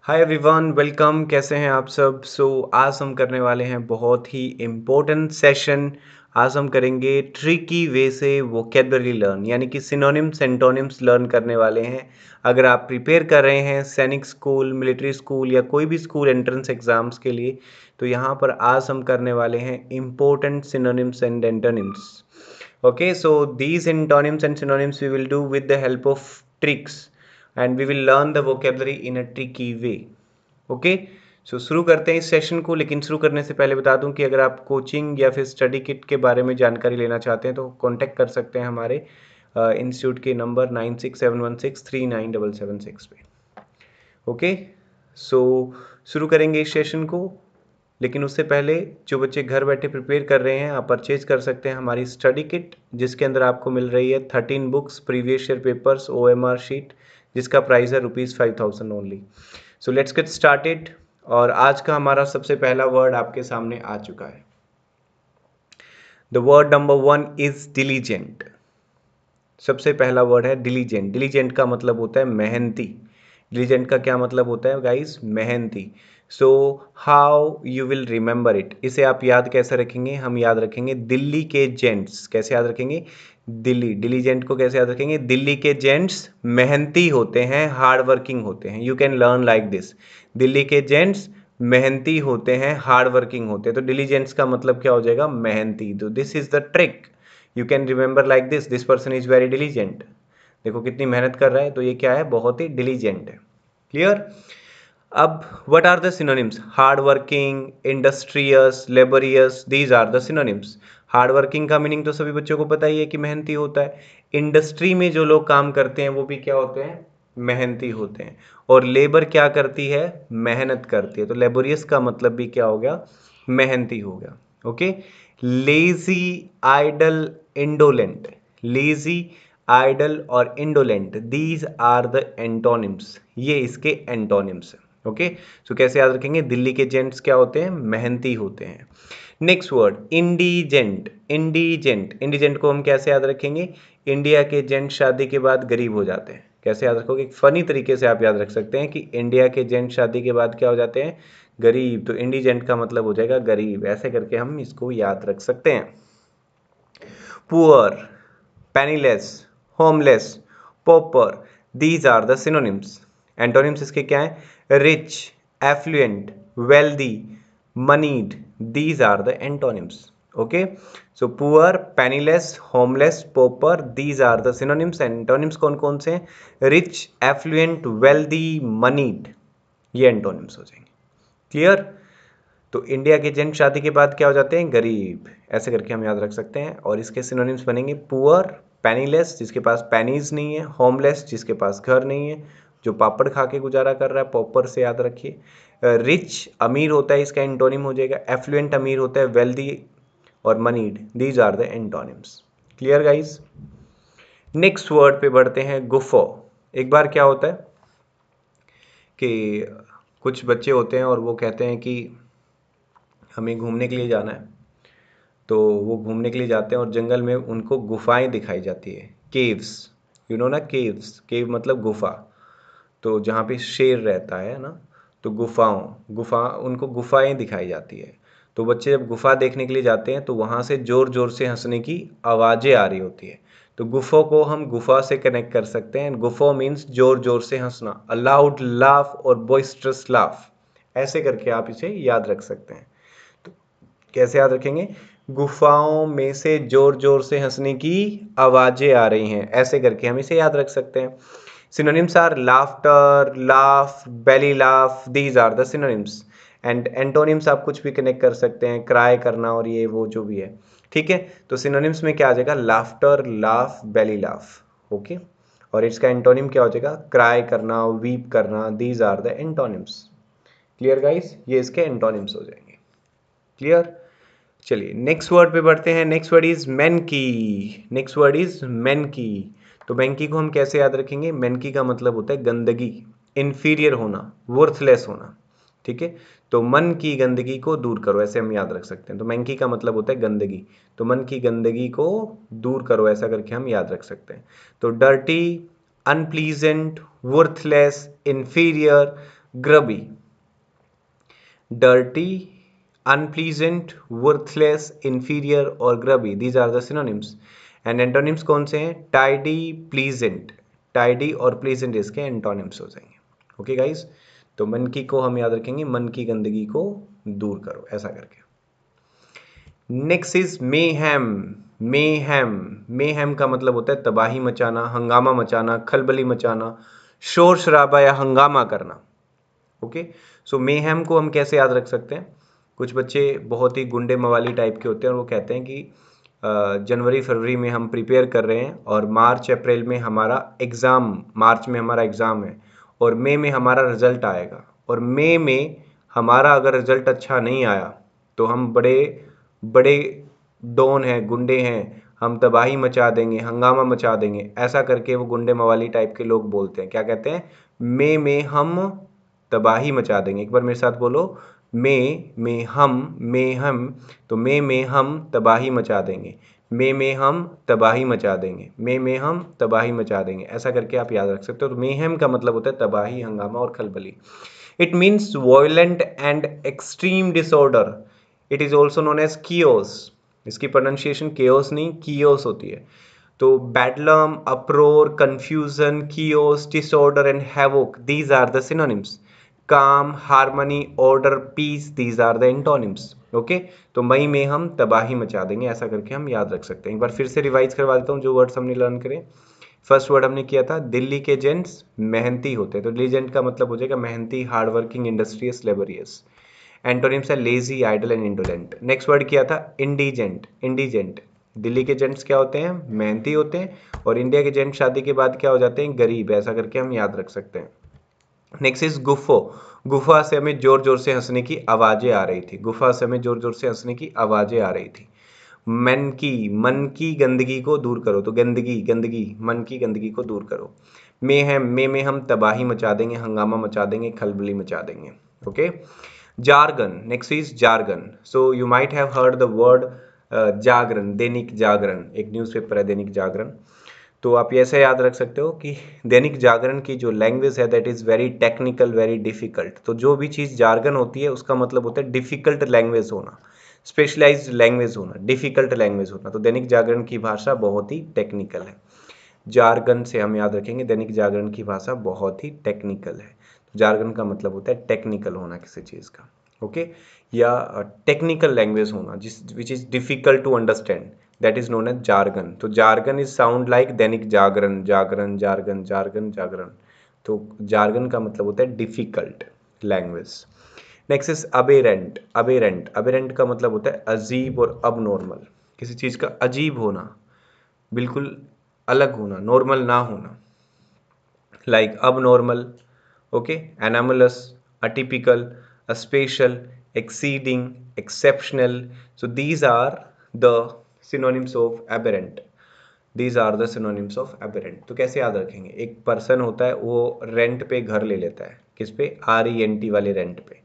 Hi everyone, welcome. कैसे हैं आप सब? आज हम करने वाले हैं बहुत ही इम्पोर्टेंट सेशन। आज हम करेंगे ट्रिकी वे से वोकेबलरी लर्न, यानी कि सिनोनिम्स एंटोनिम्स लर्न करने वाले हैं। अगर आप प्रिपेयर कर रहे हैं सैनिक स्कूल, मिलिट्री स्कूल या कोई भी स्कूल एंट्रेंस एग्जाम्स के लिए, तो यहाँ पर आज हम करने वाले हैं important synonyms and antonyms. Okay, so these antonyms and synonyms we will do with the help of tricks, and we will learn the vocabulary in a tricky way. Okay, so शुरू करते हैं इस सेशन को। लेकिन शुरू करने से पहले बता दूं कि अगर आप कोचिंग या फिर स्टडी किट के बारे में जानकारी लेना चाहते हैं तो कांटेक्ट कर सकते हैं हमारे इंस्टीट्यूट के नंबर 9671639776 पे। ओके, सो शुरू करेंगे इस सेशन को। लेकिन उससे पहले जो बच्चे घर बैठे प्रिपेयर कर रहे हैं, आप परचेज कर सकते हैं हमारी स्टडी किट, जिसके अंदर आपको मिल रही है 13 books, previous year papers, OMR sheet, जिसका प्राइस है ₹5000 only. So let's get started. और आज का हमारा सबसे पहला वर्ड आपके सामने आ चुका है। The word number 1 is diligent. सबसे पहला वर्ड है डिलीजेंट। डिलीजेंट का मतलब होता है मेहनती। डिलीजेंट का क्या मतलब होता है गाइस? मेहनती। So how you will remember it, इसे आप याद कैसे रखेंगे? हम याद रखेंगे दिल्ली के जेंट्स। कैसे याद रखेंगे? दिल्ली, डिलीजेंट को कैसे याद रखेंगे? दिल्ली के जेंट्स मेहनती होते हैं, हार्ड वर्किंग होते हैं। You can learn like this. Delhi के जेंट्स मेहनती होते हैं, हार्ड वर्किंग होते हैं। तो डिलीजेंट्स का मतलब क्या हो जाएगा? मेहनती। तो this is the trick. You can remember like this person is very diligent. देखो कितनी मेहनत कर रहा है, तो ये क्या है? बहुत ही डिलीजेंट है। क्लियर? अब what are the synonyms? Hard working, industrious, laborious, these are the synonyms. Hard working का मीनिंग तो सभी बच्चों को पता ही है कि मेहनती होता है। इंडस्ट्री में जो लोग काम करते हैं वो भी क्या होते हैं? मेहनती होते हैं। और लेबर क्या करती है? मेहनत करती है। तो लेबोरियस का मतलब भी क्या हो गया? मेहनती हो गया। Okay. Lazy, idle, indolent. Lazy, idle और indolent, these are the antonyms. ये इसके एंटोनिम्स हैं। ओके, सो कैसे याद रखेंगे? दिल्ली के जेंट्स क्या होते हैं? मेहनती होते हैं। Next word इंडीजेंट। इंडीजेंट, इंडीजेंट को हम कैसे याद रखेंगे? इंडिया के जेंट शादी के बाद गरीब हो जाते हैं। कैसे याद रखोगे? एक फनी तरीके से आप याद रख सकते हैं कि इंडिया के जेंट शादी के बाद क्या हो जाते हैं? गरीब। तो इंडीजेंट का मतलब हो जाएगा गरीब। ऐसे करके हम इसको याद रख सकते हैं। Poor, penniless, homeless, pauper, these are the synonyms. Antonyms इसके क्या है? Rich, affluent, wealthy, moneyed, these are the antonyms. Okay, so poor, penniless, homeless, pauper, these are the synonyms. Antonyms कौन कौन से हैं? रिच, एफ्लुएंट, वेल्दी, मनीड, ये antonyms हो जाएंगे। क्लियर? तो इंडिया के जेंट शादी के बाद क्या हो जाते हैं? गरीब। ऐसे करके हम याद रख सकते हैं। और इसके सिनोनिम्स बनेंगे पुअर, पेनीलेस, जिसके पास पेनीज नहीं है, होमलेस, जिसके पास घर नहीं है, जो पापड़ खा के गुजारा कर रहा है, पॉपर से याद रखिए। रिच, अमीर होता है, इसका एंटोनिम हो जाएगा। एफ्लुएंट, अमीर होता है। वेल्दी और moneyed, these are the antonyms. Clear guys? Next word पे बढ़ते हैं, गुफो। एक बार क्या होता है कि कुछ बच्चे होते हैं और वो कहते हैं कि हमें घूमने के लिए जाना है। तो वो घूमने के लिए जाते हैं और जंगल में उनको गुफाएं दिखाई जाती है, केव्स। यू नो ना, केव्स, केव मतलब गुफा। तो जहाँ पे शेर रहता है ना, तो गुफा उनको गुफाएं दिखाई जाती है। तो बच्चे जब गुफा देखने के लिए जाते हैं तो वहाँ से ज़ोर ज़ोर से हंसने की आवाज़ें आ रही होती है। तो गुफो को हम गुफा से कनेक्ट कर सकते हैं। गुफो मीन्स ज़ोर ज़ोर से हंसना, अ लाउड लाफ और बॉइस्टरस लाफ। ऐसे करके आप इसे याद रख सकते हैं। तो कैसे याद रखेंगे? गुफाओं में से जोर जोर से हंसने की आवाजें आ रही हैं। ऐसे करके हम इसे याद रख सकते हैं। Synonyms are laughter, laugh, belly laugh, these are the synonyms. And antonyms आप कुछ भी कनेक्ट कर सकते हैं, क्राई करना और ये वो जो भी है। ठीक है, तो सिनोनिम्स में क्या आ जाएगा? Laughter, laugh, belly laugh. Okay, और इसका एंटोनिम क्या हो जाएगा? क्राई करना, वीप करना, these are the antonyms. Clear guys? ये इसके एंटोनिम्स हो जाएंगे। क्लियर? चलिए नेक्स्ट वर्ड पे बढ़ते हैं। नेक्स्ट वर्ड इज मैनकी। नेक्स्ट वर्ड इज मैनकी। तो मैनकी को हम कैसे याद रखेंगे? मैनकी का मतलब होता है गंदगी, इन्फीरियर होना, वर्थलेस होना। ठीक है, तो मन की गंदगी को दूर करो, ऐसे हम याद रख सकते हैं। तो मैनकी का मतलब होता है गंदगी। तो मन की गंदगी को दूर करो, ऐसा करके हम याद रख सकते हैं। तो dirty, unpleasant, worthless, inferior, grubby, dirty, unpleasant, worthless, inferior और grubby. These are the synonyms. And antonyms कौन से हैं? tidy, pleasant. tidy और pleasant इसके antonyms हो जाएंगे. ओके गाइस, तो मन की को हम याद रखेंगे, मन की गंदगी को दूर करो, ऐसा करके. Next is mayhem. Mayhem, mayhem का मतलब होता है तबाही मचाना, हंगामा मचाना, खलबली मचाना, शोर शराबा या हंगामा करना. ओके, सो मेहम को हम कैसे याद रख सकते हैं? कुछ बच्चे बहुत ही गुंडे मवाली टाइप के होते हैं और वो कहते हैं कि जनवरी फरवरी में हम प्रिपेयर कर रहे हैं और मार्च अप्रैल में हमारा एग्ज़ाम, मार्च में हमारा एग्ज़ाम है और मई में हमारा रिजल्ट आएगा, और मई में हमारा अगर रिजल्ट अच्छा नहीं आया तो हम बड़े बड़े डॉन हैं, गुंडे हैं, हम तबाही मचा देंगे, हंगामा मचा देंगे, ऐसा करके वो गुंडे मवाली टाइप के लोग बोलते हैं. क्या कहते हैं? मई में हम तबाही मचा देंगे. एक बार मेरे साथ बोलो, मई में हम, तो मई में हम तबाही मचा देंगे, मई में हम तबाही मचा देंगे, मई में हम तबाही मचा देंगे, ऐसा करके आप याद रख सकते हो. तो मेहम का मतलब होता है तबाही, हंगामा और खलबली. It means violent and extreme disorder. It is also known as chaos. इसकी प्रोनाउंसिएशन केओस नहीं, कियोस होती है. तो bedlam, uproar, confusion, chaos, disorder and havoc, these are the synonyms. Calm, harmony, order, peace, these are the antonyms. Okay, तो मई में हम तबाही मचा देंगे, ऐसा करके हम याद रख सकते हैं. एक बार फिर से रिवाइज करवा देता हूँ जो वर्ड्स हमने लर्न करें. फर्स्ट वर्ड हमने किया था, दिल्ली के जेंट्स मेहनती होते हैं. तो डिलीजेंट का मतलब हो जाएगा मेहनती, hard working, industrious, laborious. Antonyms है lazy, idle and indolent. Next word किया था इंडिजेंट. इंडिजेंट, दिल्ली के जेंट्स क्या होते हैं? मेहनती होते हैं. और इंडिया के जेंट्स शादी के बाद क्या हो जाते हैं? गरीब. ऐसा करके हम याद रख सकते हैं. नेक्स्ट इज गुफो. गुफा से हमें जोर जोर से हंसने की आवाजें आ रही थी. गुफा से हमें जोर जोर से हंसने की आवाजें आ रही थी. मन की गंदगी को दूर करो. तो गंदगी, गंदगी, मन की गंदगी को दूर करो. में हम तबाही मचा देंगे, हंगामा मचा देंगे, खलबली मचा देंगे. Okay. jargon, next is jargon. So you might have heard the word जागरण, दैनिक जागरण. एक न्यूज़पेपर है दैनिक जागरण. तो आप ये ऐसे याद रख सकते हो कि दैनिक जागरण की जो लैंग्वेज है that is very technical, very difficult. तो जो भी चीज़ जार्गन होती है उसका मतलब होता है डिफिकल्ट लैंग्वेज होना, स्पेशलाइज्ड लैंग्वेज होना, डिफिकल्ट लैंग्वेज होना. तो दैनिक जागरण की भाषा बहुत ही टेक्निकल है. जार्गन से हम याद रखेंगे दैनिक जागरण की भाषा बहुत ही टेक्निकल है. जार्गन का मतलब होता है टेक्निकल होना किसी चीज़ का. ओके, या टेक्निकल लैंग्वेज होना जिस which is difficult to understand, that is known as jargon. तो jargon is sound like Dainik Jagran, Jagran, jargon, jargon, जागरण. तो जार्गन का मतलब होता है difficult language. Next is aberrant. Aberrant, aberrant का मतलब होता है अजीब और अब नॉर्मल. किसी चीज़ का अजीब होना, बिल्कुल अलग होना, नॉर्मल ना होना. लाइक अब normal. Okay, anomalous, atypical, special, exceeding, exceptional. So these are the synonyms of aberrant. These are the synonyms of aberrant. तो कैसे याद रखेंगे? एक पर्सन होता है वो रेंट पे घर ले लेता है. किस पे? RENT वाले रेंट पे.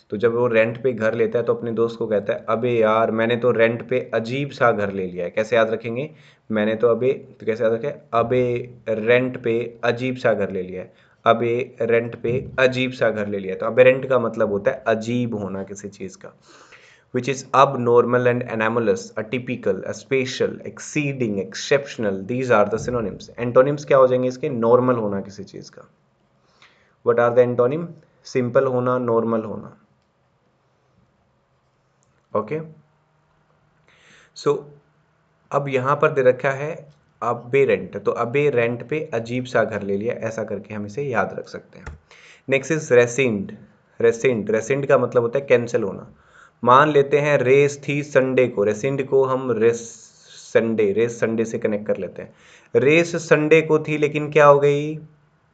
तो जब वो रेंट पे घर लेता है तो अपने दोस्त को कहता है अबे यार मैंने तो रेंट पे अजीब सा घर ले लिया है. कैसे याद रखेंगे? मैंने तो अबे, तो कैसे याद रखें? अबे रेंट पे अजीब सा घर ले लिया है. अबे रेंट पे अजीब सा घर ले लिया है. तो अबे रेंट का मतलब होता है अजीब होना किसी चीज़ का. which is abnormal and anomalous, atypical, spatial, exceeding, exceptional. These are the synonyms. Antonyms क्या हो जाएंगे इसके? नॉर्मल होना किसी चीज़ का. What are the antonym? Simple होना, नॉर्मल होना. ओके, सो अब यहाँ पर दे रखा है अबे रेंट. तो अबे रेंट पे अजीब सा घर ले लिया, ऐसा करके हम इसे याद रख सकते हैं. Next is रेसेंड. रेसेंड, रेसेंड का मतलब होता है कैंसिल होना. मान लेते हैं रेस थी संडे को. रेसेंड को हम रेस संडे से कनेक्ट कर लेते हैं. रेस संडे को थी लेकिन क्या हो गई?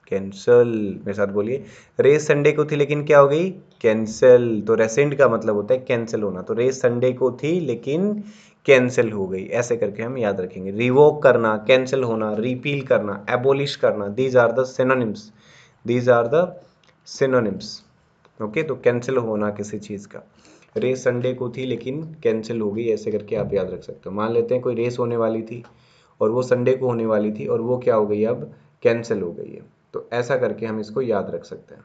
कैंसल. मेरे साथ बोलिए, रेस संडे को थी लेकिन क्या हो गई? कैंसल. तो रेसेंड का मतलब होता है कैंसिल होना. तो रेस संडे को थी लेकिन कैंसिल हो गई, ऐसे करके हम याद रखेंगे. रिवोक करना, कैंसिल होना, रिपील करना, एबोलिश करना. These are the synonyms. These are the synonyms. Okay, तो कैंसिल होना किसी चीज़ का. रेस संडे को थी लेकिन कैंसिल हो गई, ऐसे करके आप याद रख सकते हो. मान लेते हैं कोई रेस होने वाली थी और वो संडे को होने वाली थी और वो क्या हो गई? अब कैंसिल हो गई है. तो ऐसा करके हम इसको याद रख सकते हैं.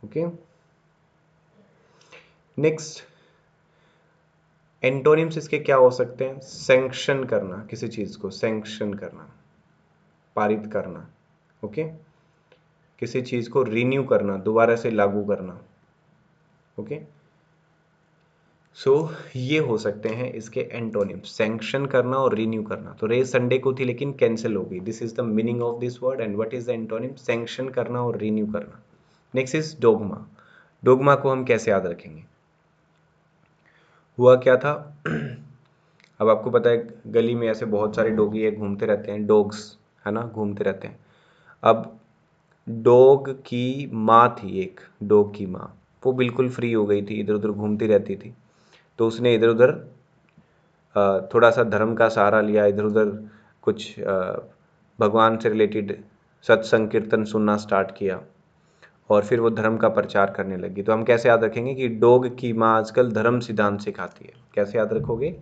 ओके, नेक्स्ट एंटोनिम्स इसके क्या हो सकते हैं? सैंक्शन करना, किसी चीज को सैंक्शन करना, पारित करना। ओके, किसी चीज को रिन्यू करना, दोबारा से लागू करना। ओके, सो ये हो सकते हैं इसके एंटोनिम्स, सैंक्शन करना और रिन्यू करना। तो रेस संडे को थी लेकिन कैंसिल हो गई, this is the meaning of this word and what is the antonym? Sanction करना और रिन्यू करना। Next is dogma. डोगमा को हम कैसे याद रखेंगे? हुआ क्या था अब आपको पता है गली में ऐसे बहुत सारे डोगी है, घूमते रहते हैं, डॉग्स है ना, घूमते रहते हैं। अब डॉग की माँ थी, एक डॉग की माँ, वो बिल्कुल फ्री हो गई थी, इधर उधर घूमती रहती थी। तो उसने इधर उधर थोड़ा सा धर्म का सहारा लिया, इधर उधर कुछ भगवान से रिलेटेड सत्संग कीर्तन सुनना स्टार्ट किया और फिर वो धर्म का प्रचार करने लगी। तो हम कैसे याद रखेंगे कि डॉग की माँ आजकल धर्म सिद्धांत सिखाती है? कैसे याद रखोगे?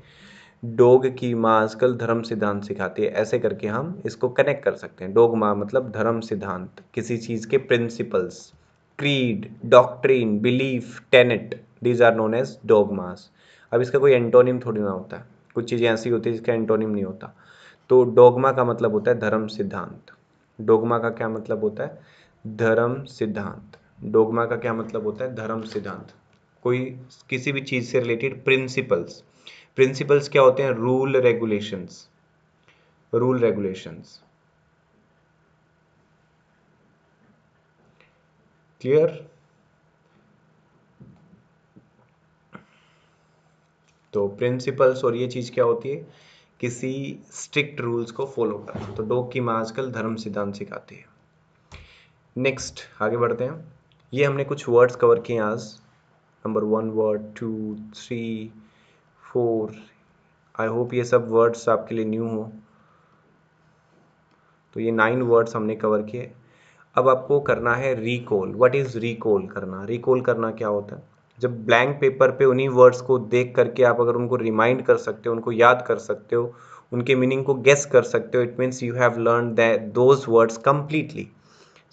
डॉग की माँ आजकल धर्म सिद्धांत सिखाती है, ऐसे करके हम इसको कनेक्ट कर सकते हैं। डॉग माँ मतलब धर्म सिद्धांत, किसी चीज़ के principles, creed, doctrine, belief, tenet, these are known as dogmas. अब इसका कोई एंटोनिम थोड़ी ना होता है, कुछ चीज़ें ऐसी होती है जिसका एंटोनिम नहीं होता। तो डोगमा का मतलब होता है धर्म सिद्धांत। डोगमा का क्या मतलब होता है? धर्म सिद्धांत। डोगमा का क्या मतलब होता है? धर्म सिद्धांत। कोई किसी भी चीज़ से रिलेटेड प्रिंसिपल्स। प्रिंसिपल्स क्या होते हैं? Rule regulations, rule regulations. Clear? तो प्रिंसिपल्स और ये चीज़ क्या होती है? किसी स्ट्रिक्ट रूल्स को फॉलो करना। तो डॉग की माँ आजकल धर्म सिद्धांत सिखाती है। नेक्स्ट आगे बढ़ते हैं। ये हमने कुछ वर्ड्स कवर किए आज, नंबर 1 वर्ड, 2, 3, 4। आई होप ये सब वर्ड्स आपके लिए न्यू हो। तो ये 9 वर्ड्स हमने कवर किए। अब आपको करना है रिकॉल। व्हाट इज रिकॉल करना? रिकॉल करना क्या होता है? जब ब्लैंक पेपर पे उन्हीं वर्ड्स को देख करके आप अगर उनको रिमाइंड कर सकते हो, उनको याद कर सकते हो, उनके मीनिंग को गेस कर सकते हो, it means you have learn that those words completely.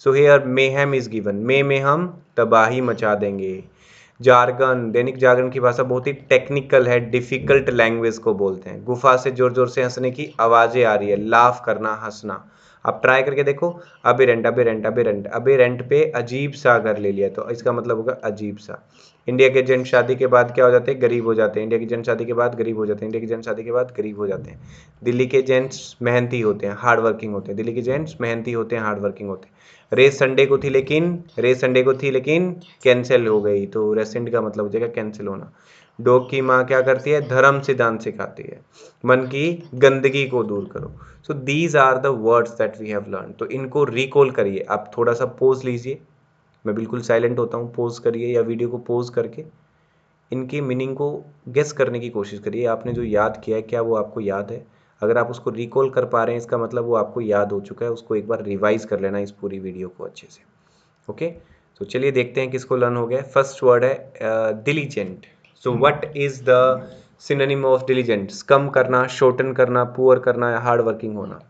So here mayhem is given, में हम तबाही मचा देंगे। जार्गन, दैनिक जागरण की भाषा बहुत ही टेक्निकल है, डिफिकल्ट लैंग्वेज को बोलते हैं। गुफा से जोर जोर से हंसने की आवाजें आ रही है, लाफ करना, हंसना। आप ट्राई करके देखो, अबेरेंट अबेरेंट अबेरेंट, अबेरेंट पे अजीब सा घर ले लिया, तो इसका मतलब होगा अजीब सा। इंडिया के जन शादी के बाद क्या हो जाते हैं? गरीब हो जाते हैं। इंडिया की जन शादी के बाद गरीब हो जाते हैं। इंडिया की जन शादी के बाद गरीब हो जाते हैं। दिल्ली के जेंट्स मेहनती होते हैं, हार्ड वर्किंग होते हैं। दिल्ली के जेंट्स मेहनती होते हैं, हार्ड वर्किंग होते हैं। रेस संडे को थी लेकिन कैंसिल हो गई। तो रेसेंट का मतलब हो जाएगा कैंसिल होना। डॉग की माँ क्या करती है? धर्म सिद्धांत सिखाती है, मन की गंदगी को दूर करो। So these are the words that we have learn. तो इनको रिकॉल करिए। आप थोड़ा सा पोज लीजिए, मैं बिल्कुल साइलेंट होता हूँ, पोज करिए या वीडियो को पोज करके इनकी मीनिंग को गेस करने की कोशिश करिए। आपने जो याद किया है क्या वो आपको याद है? अगर आप उसको रिकॉल कर पा रहे हैं इसका मतलब वो आपको याद हो चुका है। उसको एक बार रिवाइज कर लेना इस पूरी वीडियो को अच्छे से। ओके, तो चलिए देखते हैं किसको लर्न हो गया। फर्स्ट वर्ड है diligent. So what is the synonym of diligent? कम करना, शॉर्टन करना, पुअर करना या हार्ड वर्किंग होना।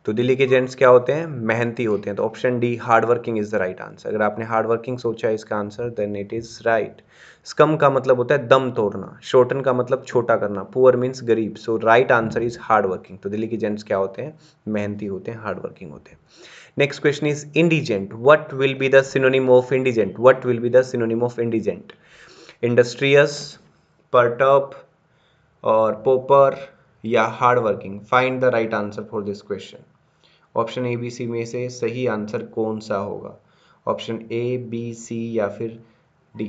तो दिल्ली के जेंट्स क्या होते हैं? मेहनती होते हैं। तो option D hard working is the right answer. अगर आपने हार्ड वर्किंग सोचा है इसका answer, then it is right. Scum का मतलब होता है दम तोड़ना, शॉर्टन का मतलब छोटा करना, पुअर मीन्स गरीब। So right answer is hard working. तो दिल्ली के जेंट्स क्या होते हैं? मेहनती होते हैं, हार्ड वर्किंग होते हैं। Next question is indigent. What will be the synonym of indigent? What will be the synonym of indigent? Industrious, perturb और पोपर या hard working? Find the right answer for this question. Option A B C में से सही answer कौन सा होगा? Option A, B, सी या फिर डी?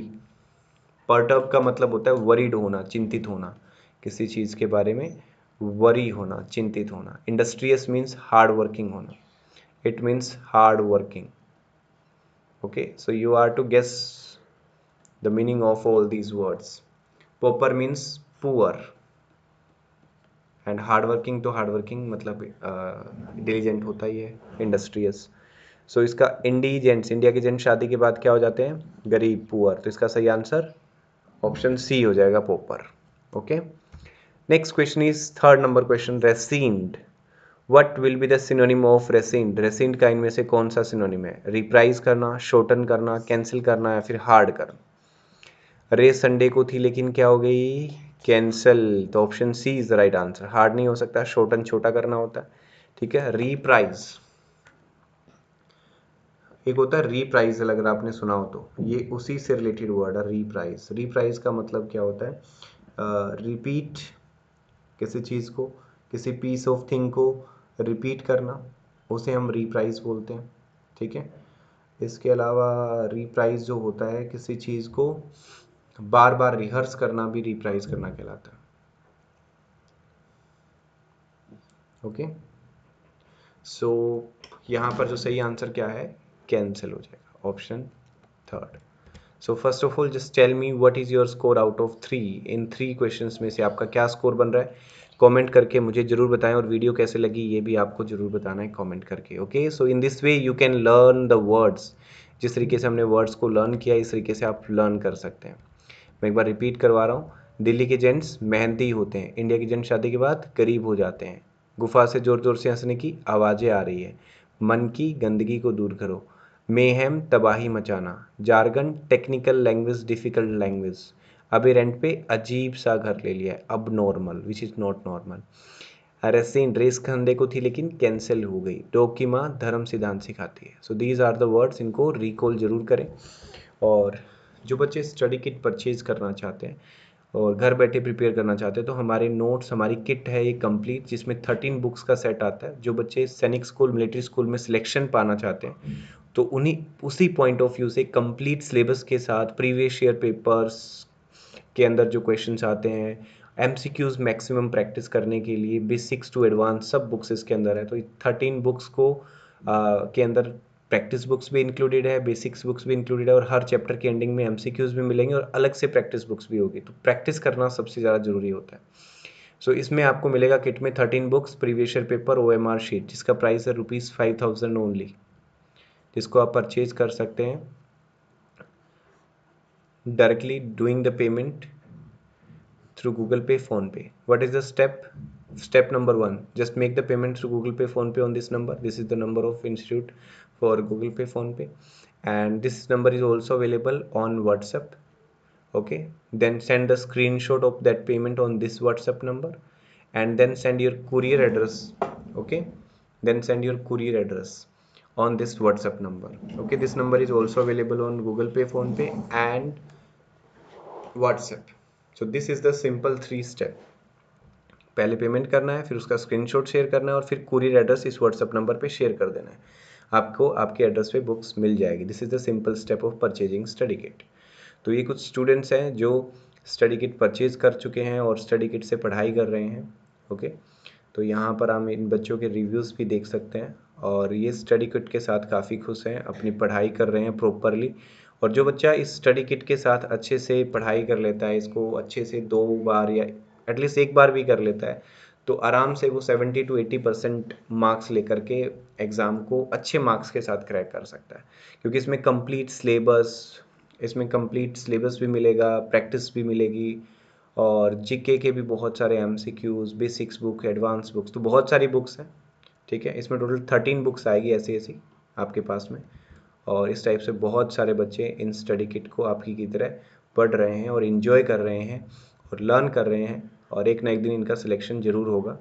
परटर्ब का मतलब होता है वरीड होना, चिंतित होना, किसी चीज़ के बारे में वरी होना, चिंतित होना। इंडस्ट्रियस मीन्स हार्ड वर्किंग होना, it means hard working. Okay, so you are to guess the meaning of all these words. Pauper means poor and hard working, तो हार्ड वर्किंग मतलब डिलीजेंट होता ही है, इंडस्ट्रियस। सो इसका इंडिजेंट्स, इंडिया के gents शादी के बाद क्या हो जाते हैं? गरीब, पुअर। तो इसका सही आंसर ऑप्शन सी हो जाएगा, pauper. Okay, next question is third number question, rescind. What will be the synonym of rescind? Rescind का इनमें से कौन सा सिनोनिम है? रिप्राइज करना, शॉर्टन करना, कैंसिल करना या फिर हार्ड करना? रेस संडे को थी लेकिन क्या हो गई? कैंसल। तो option C is the right answer. Hard नहीं हो सकता, शॉर्टन छोटा करना होता है, ठीक है। रीप्राइज, एक होता है रीप्राइज, अगर आपने सुना हो तो ये उसी से रिलेटेड वर्ड है रीप्राइज। रीप्राइज का मतलब क्या होता है? रिपीट किसी चीज़ को, किसी पीस ऑफ थिंग को रिपीट करना, उसे हम रीप्राइज बोलते हैं, ठीक है। इसके अलावा रीप्राइज जो होता है, किसी चीज़ को बार बार रिहर्स करना भी रीप्राइज करना कहलाता है। ओके, सो यहाँ पर जो सही आंसर क्या है? कैंसिल हो जाएगा, option third. So first of all just tell me what is your score out of 3? In 3 questions में से आपका क्या स्कोर बन रहा है? कमेंट करके मुझे ज़रूर बताएं, और वीडियो कैसे लगी ये भी आपको ज़रूर बताना है कमेंट करके। Okay, so in this way you can learn the words. जिस तरीके से हमने वर्ड्स को लर्न किया, इस तरीके से आप लर्न कर सकते हैं। मैं एक बार रिपीट करवा रहा हूँ। दिल्ली के जेंट्स मेहनती होते हैं, इंडिया के जेंट्स शादी के बाद गरीब हो जाते हैं, गुफा से ज़ोर ज़ोर से हंसने की आवाज़ें आ रही है, मन की गंदगी को दूर करो, मेहम तबाही मचाना, jargon technical language difficult language, अभी रेंट पे अजीब सा घर ले लिया है, अब normal which is not normal, रेसिन रेस खंदे को थी लेकिन कैंसिल हो गई, डॉग की माँ धर्म सिद्धांत सिखाती है। So these are the words, इनको रिकॉल जरूर करें। और जो बच्चे स्टडी किट परचेज़ करना चाहते हैं और घर बैठे प्रिपेयर करना चाहते हैं, तो हमारे नोट्स, हमारी किट है ये कंप्लीट, जिसमें 13 बुक्स का सेट आता है। जो बच्चे सैनिक स्कूल, मिलिट्री स्कूल में सिलेक्शन पाना चाहते हैं, तो उन्हीं उसी पॉइंट ऑफ व्यू से कंप्लीट सिलेबस के साथ प्रीवियस ईयर पेपर्स के अंदर जो क्वेश्चंस आते हैं, एमसीक्यूज मैक्सिमम प्रैक्टिस करने के लिए, बेसिक्स टू एडवांस, सब बुक्स इसके अंदर है। तो 13 बुक्स को के अंदर प्रैक्टिस बुक्स भी इंक्लूडेड है, बेसिक्स बुक्स भी इंक्लूडेड है, और हर चैप्टर के एंडिंग में एमसीक्यूज भी मिलेंगे और अलग से प्रैक्टिस बुक्स भी होगी। तो प्रैक्टिस करना सबसे ज़्यादा ज़रूरी होता है। सो इसमें आपको मिलेगा किट में 13 books, previous year paper, OMR sheet, जिसका प्राइस है ₹5,000 ओनली, जिसको आप परचेज कर सकते हैं directly doing the payment through Google Pay, Phone Pay. What is the step? Step number 1, just make the payment through Google Pay, Phone Pay on this number. This is the number of institute for Google Pay, Phone Pay, and this number is also available on WhatsApp. Okay, then send the screenshot of that payment on this WhatsApp number, and then send your courier address. Okay, then send your courier address on this WhatsApp number. Okay, this number is also available on Google Pay, Phone Pay and WhatsApp. So this is the simple 3 step. पहले payment करना है, फिर उसका screenshot share करना है, और फिर courier address इस व्हाट्सएप नंबर पे शेयर कर देना है। आपको आपके एड्रेस पे बुक्स मिल जाएगी। This is the simple step of purchasing study kit. तो ये कुछ स्टूडेंट्स हैं जो स्टडी किट परचेज कर चुके हैं और स्टडी किट से पढ़ाई कर रहे हैं। ओके, तो यहाँ पर हम इन बच्चों के रिव्यूज़ भी देख सकते हैं, और ये स्टडी किट के साथ काफ़ी खुश हैं, अपनी पढ़ाई कर रहे हैं प्रॉपरली। और जो बच्चा इस स्टडी किट के साथ अच्छे से पढ़ाई कर लेता है, इसको अच्छे से 2 बार या एटलीस्ट 1 बार भी कर लेता है, तो आराम से वो 70 to 80% मार्क्स लेकर के एग्ज़ाम को अच्छे मार्क्स के साथ क्रैक कर सकता है। क्योंकि इसमें कंप्लीट सिलेबस भी मिलेगा, प्रैक्टिस भी मिलेगी, और जीके के भी बहुत सारे MCQs, basics book, advance books, तो बहुत सारी बुक्स हैं। ठीक है, इसमें टोटल 13 बुक्स आएगी ऐसी ऐसी आपके पास में, और इस टाइप से बहुत सारे बच्चे इन स्टडी किट को आपकी की तरह पढ़ रहे हैं और इन्जॉय कर रहे हैं और लर्न कर रहे हैं, और एक ना एक दिन इनका सिलेक्शन ज़रूर होगा।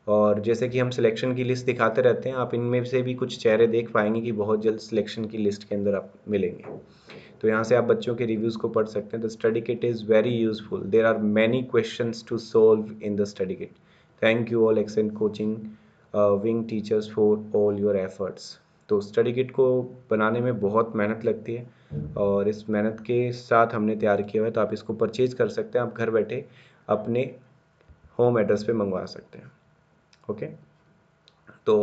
और जैसे कि हम सिलेक्शन की लिस्ट दिखाते रहते हैं, आप इनमें से भी कुछ चेहरे देख पाएंगे कि बहुत जल्द सिलेक्शन की लिस्ट के अंदर आप मिलेंगे। तो यहाँ से आप बच्चों के रिव्यूज़ को पढ़ सकते हैं। The study kit is very useful, there are many questions to solve in the study kit. Thank you all Accent coaching wing teachers for all your efforts. तो स्टडी किट को बनाने में बहुत मेहनत लगती है, और इस मेहनत के साथ हमने तैयार किया है, तो आप इसको परचेज कर सकते हैं, आप घर बैठे अपने होम एड्रेस पे मंगवा सकते हैं। ओके, तो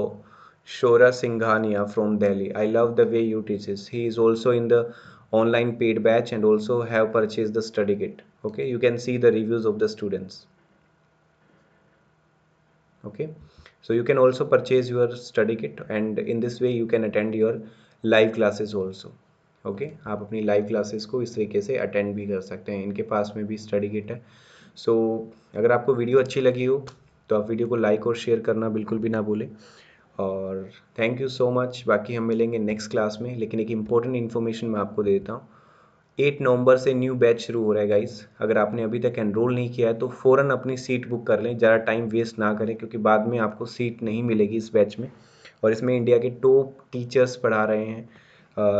Shora Singhania from Delhi, I love the way you teaches. He is also in the online paid batch and also have purchased the study kit. Okay, you can see the reviews of the students. Okay, so you can also purchase your study kit, and in this way you can attend your live classes also. Okay, आप अपनी live classes को इस तरीके से attend भी कर सकते हैं। इनके पास में भी स्टडी किट है। सो अगर आपको वीडियो अच्छी लगी हो तो आप वीडियो को लाइक और शेयर करना बिल्कुल भी ना भूलें। और थैंक यू सो मच। बाकी हम मिलेंगे नेक्स्ट क्लास में, लेकिन एक इम्पोर्टेंट इन्फॉर्मेशन मैं आपको दे देता हूँ। 8 नवंबर से न्यू बैच शुरू हो रहा है गाइस। अगर आपने अभी तक एनरोल नहीं किया है तो फ़ौरन अपनी सीट बुक कर लें, ज़्यादा टाइम वेस्ट ना करें, क्योंकि बाद में आपको सीट नहीं मिलेगी इस बैच में। और इसमें इंडिया के टॉप टीचर्स पढ़ा रहे हैं,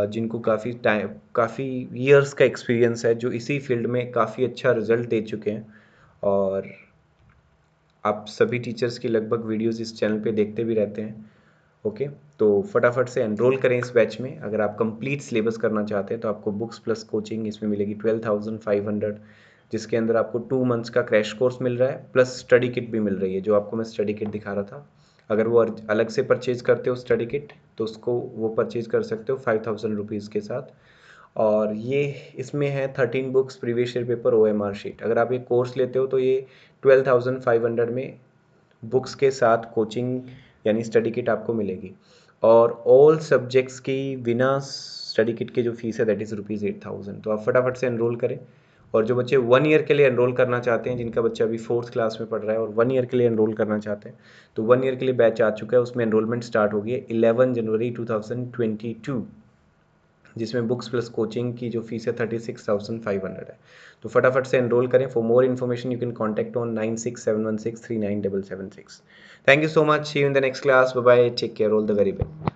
जिनको काफ़ी ईयर्स का एक्सपीरियंस है, जो इसी फील्ड में काफ़ी अच्छा रिजल्ट दे चुके हैं। और आप सभी टीचर्स की लगभग वीडियोस इस चैनल पे देखते भी रहते हैं। ओके, तो फटाफट से एनरोल करें इस बैच में। अगर आप कंप्लीट सिलेबस करना चाहते हैं तो आपको बुक्स प्लस कोचिंग इसमें मिलेगी 12,500, जिसके अंदर आपको 2 मंथ्स का क्रैश कोर्स मिल रहा है, प्लस स्टडी किट भी मिल रही है, जो आपको मैं स्टडी किट दिखा रहा था। अगर वो अलग से परचेज करते हो स्टडी किट, तो उसको वो परचेज कर सकते हो 5,000 रुपीज़ के साथ। और ये इसमें है 13 books, previous year paper, OMR sheet. अगर आप ये कोर्स लेते हो तो ये 12,500 में बुक्स के साथ कोचिंग यानी स्टडी किट आपको मिलेगी। और ऑल सब्जेक्ट्स की बिना स्टडी किट के जो फीस है दैट इज़ ₹8,000। तो आप फटाफट से एनरोल करें। और जो बच्चे 1 ईयर के लिए एनरोल करना चाहते हैं, जिनका बच्चा अभी 4th क्लास में पढ़ रहा है और 1 ईयर के लिए एनरोल करना चाहते हैं, तो 1 ईयर के लिए बैच आ चुका है। उसमें एनरोलमेंट स्टार्ट हो गई है 11 जनवरी 2022, जिसमें बुक्स प्लस कोचिंग की जो फीस है 36,500 है। तो फटाफट से एनरोल करें। For more information you can contact on 9671639776। Thank you so much. See you in the next class. Bye bye. Take care. All the very best.